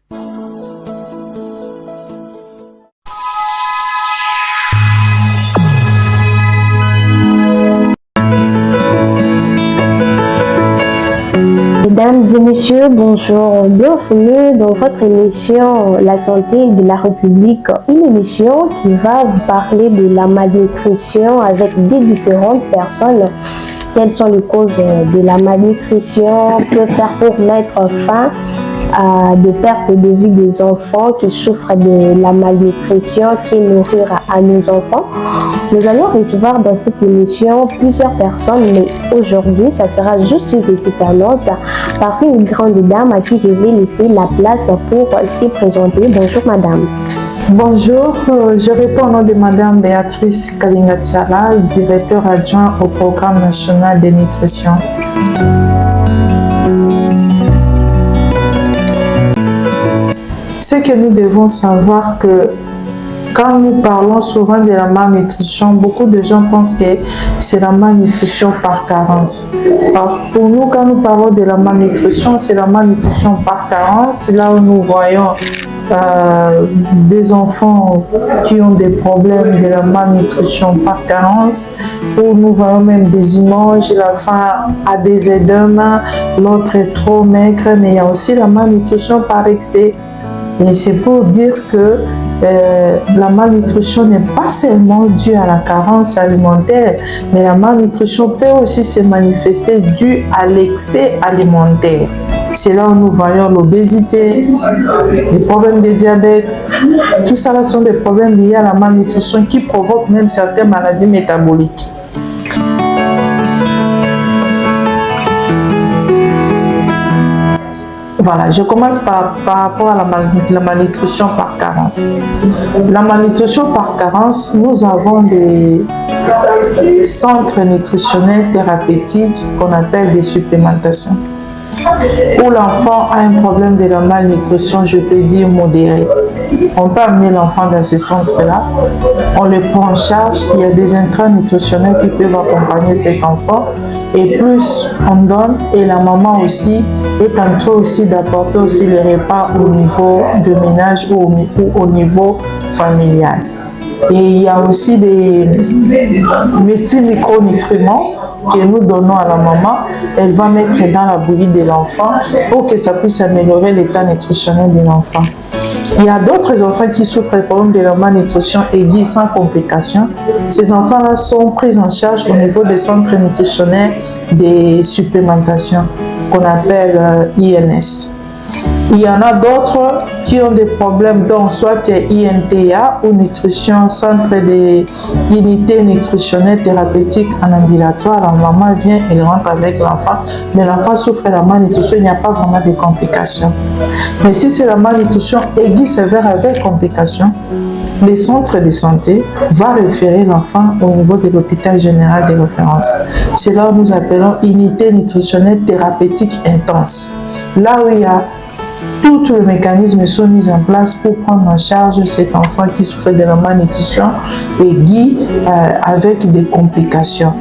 Mesdames et messieurs, bonjour. Bienvenue dans votre émission La santé de la République. Une émission qui va vous parler de la malnutrition avec des différentes personnes. Quelles sont les causes de la malnutrition? Que faire pour mettre fin à des pertes de vie des enfants qui souffrent de la malnutrition, qui nourrir à nos enfants? Nous allons recevoir dans cette émission plusieurs personnes, mais aujourd'hui, ça sera juste une petite annonce par une grande dame à qui je vais laisser la place pour s'y présenter. Bonjour madame. Bonjour, je réponds au nom de Madame Béatrice Kalinga-Tchala, directeur adjoint au Programme national de nutrition. Ce que nous devons savoir que quand nous parlons souvent de la malnutrition, beaucoup de gens pensent que c'est la malnutrition par carence. Alors, pour nous, quand nous parlons de la malnutrition, c'est la malnutrition par carence. Là où nous voyons des enfants qui ont des problèmes de la malnutrition par carence, où nous voyons même des images, l'enfant a des édèmes, l'autre est trop maigre, mais il y a aussi la malnutrition par excès. Et c'est pour dire que la malnutrition n'est pas seulement due à la carence alimentaire, mais la malnutrition peut aussi se manifester due à l'excès alimentaire. C'est là où nous voyons l'obésité, les problèmes de diabète. Tout ça là sont des problèmes liés à la malnutrition qui provoquent même certaines maladies métaboliques. Voilà, je commence par rapport à la malnutrition par carence. La malnutrition par carence, nous avons des centres nutritionnels thérapeutiques qu'on appelle des supplémentations. Où l'enfant a un problème de la malnutrition, je peux dire modéré. On peut amener l'enfant dans ces centres-là, on le prend en charge, il y a des intrants nutritionnels qui peuvent accompagner cet enfant et plus on donne et la maman aussi est en train aussi d'apporter aussi les repas au niveau de ménage ou au niveau familial. Et il y a aussi des petits micronutriments que nous donnons à la maman, elle va mettre dans la bouillie de l'enfant pour que ça puisse améliorer l'état nutritionnel de l'enfant. Il y a d'autres enfants qui souffrent des problèmes de la malnutrition aiguë sans complications. Ces enfants-là sont pris en charge au niveau des centres nutritionnels des supplémentations qu'on appelle INS. Il y en a d'autres qui ont des problèmes, dont soit INTA ou nutrition, centre des unités nutritionnelles thérapeutiques en ambulatoire. La maman vient, elle rentre avec l'enfant, mais l'enfant souffre de la malnutrition, il n'y a pas vraiment de complications. Mais si c'est la malnutrition aiguë sévère avec complications, les centres de santé vont référer l'enfant au niveau de l'hôpital général de référence. C'est là où nous appelons unité nutritionnelle thérapeutique intense. Là où il y a tous les mécanismes sont mis en place pour prendre en charge cet enfant qui souffre de la malnutrition aiguë avec des complications.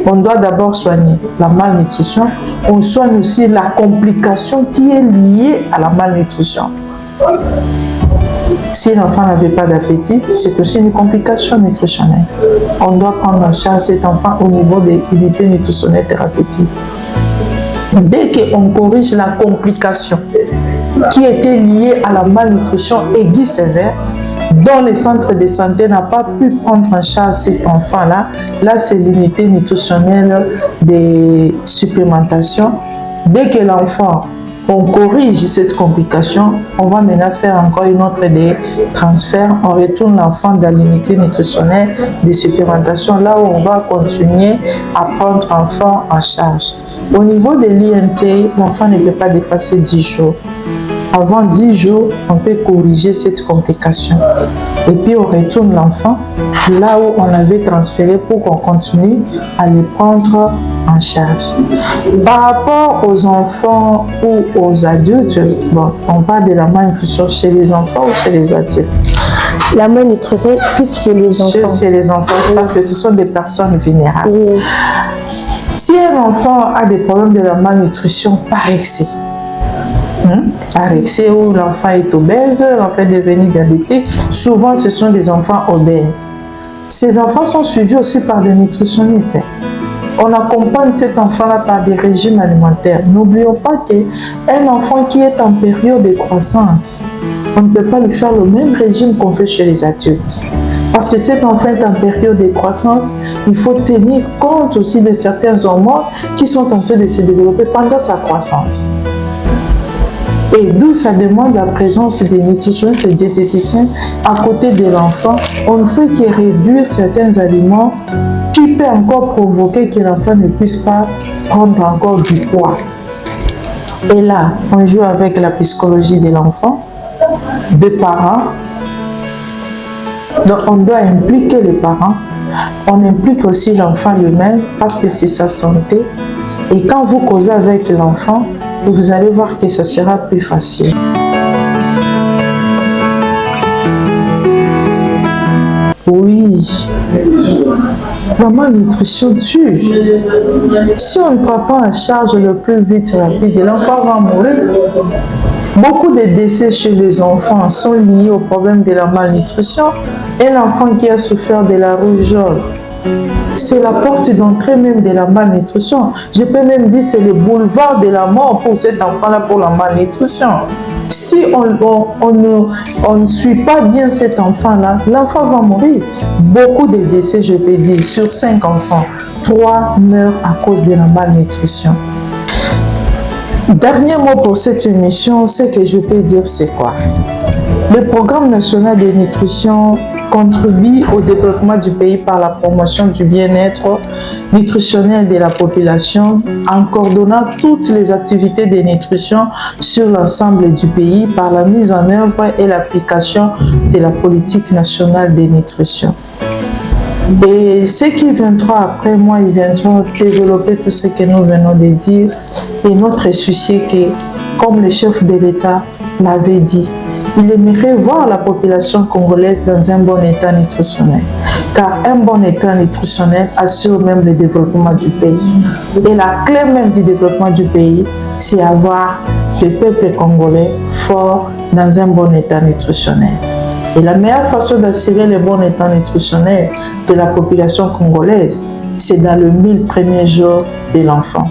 On doit d'abord soigner la malnutrition, on soigne aussi la complication qui est liée à la malnutrition. Si l'enfant n'avait pas d'appétit, c'est aussi une complication nutritionnelle. On doit prendre en charge cet enfant au niveau des unités nutritionnelles thérapeutiques. Dès qu'on corrige la complication qui était liée à la malnutrition aiguë sévère, dont le centre de santé n'a pas pu prendre en charge cet enfant-là, là c'est l'unité nutritionnelle des supplémentations. Dès que l'enfant, on corrige cette complication, on va maintenant faire encore une autre des transferts, on retourne l'enfant dans l'unité nutritionnelle des supplémentations, là où on va continuer à prendre l'enfant en charge. Au niveau de l'INT, l'enfant ne peut pas dépasser 10 jours. Avant 10 jours, on peut corriger cette complication. Et puis on retourne l'enfant là où on l'avait transféré pour qu'on continue à le prendre en charge. Par rapport aux enfants ou aux adultes, bon, on parle de la malnutrition chez les enfants ou chez les adultes? La malnutrition plus chez les enfants. Chez les enfants, parce que ce sont des personnes vulnérables. Oui. Si un enfant a des problèmes de la malnutrition par excès, par excès, où l'enfant est obèse, l'enfant est devenu diabétique. Souvent, ce sont des enfants obèses. Ces enfants sont suivis aussi par des nutritionnistes. On accompagne cet enfant-là par des régimes alimentaires. N'oublions pas qu'un enfant qui est en période de croissance, on ne peut pas lui faire le même régime qu'on fait chez les adultes. Parce que cet enfant est en période de croissance, il faut tenir compte aussi de certains hormones qui sont en train de se développer pendant sa croissance. Et d'où ça demande la présence des nutritionnistes et diététiciens à côté de l'enfant. On ne fait que réduire certains aliments qui peut encore provoquer que l'enfant ne puisse pas prendre encore du poids. Et là, on joue avec la psychologie de l'enfant, des parents. Donc, on doit impliquer les parents. On implique aussi l'enfant lui-même parce que c'est sa santé. Et quand vous causez avec l'enfant, vous allez voir que ça sera plus facile. Oui, la malnutrition tue. Si on ne prend pas en charge le plus vite rapide, l'enfant va mourir. Beaucoup de décès chez les enfants sont liés au problème de la malnutrition. Et l'enfant qui a souffert de la rougeole, c'est la porte d'entrée même de la malnutrition. Je peux même dire que c'est le boulevard de la mort pour cet enfant-là, pour la malnutrition. Si on ne suit pas bien cet enfant-là, l'enfant va mourir. Beaucoup de décès, je peux dire, sur 5 enfants, 3 meurent à cause de la malnutrition. Dernier mot pour cette émission, ce que je peux dire, c'est quoi? Le programme national de nutrition contribue au développement du pays par la promotion du bien-être nutritionnel de la population en coordonnant toutes les activités de nutrition sur l'ensemble du pays par la mise en œuvre et l'application de la politique nationale de nutrition. Et ceux qui viendront après moi, ils viendront développer tout ce que nous venons de dire. Et notre souci que, comme le chef de l'État l'avait dit, il aimerait voir la population congolaise dans un bon état nutritionnel. Car un bon état nutritionnel assure même le développement du pays. Et la clé même du développement du pays, c'est avoir des peuples congolais forts dans un bon état nutritionnel. Et la meilleure façon d'assurer le bon état nutritionnel de la population congolaise, c'est dans le 1000 premiers jours de l'enfant.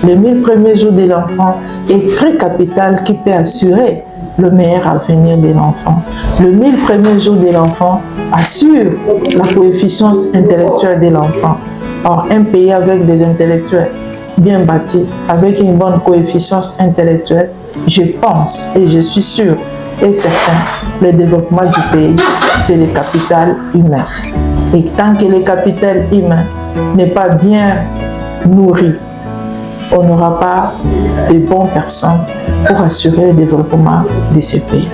Le 1000 premiers jours de l'enfant est très capital qui peut assurer le meilleur avenir de l'enfant. Le 1000 premiers jours de l'enfant assure la coefficience intellectuelle de l'enfant. Or, un pays avec des intellectuels bien bâtis, avec une bonne coefficience intellectuelle, je pense et je suis sûr et certain, le développement du pays, c'est le capital humain. Et tant que le capital humain n'est pas bien nourri, on n'aura pas de bonnes personnes pour assurer le développement de ces pays.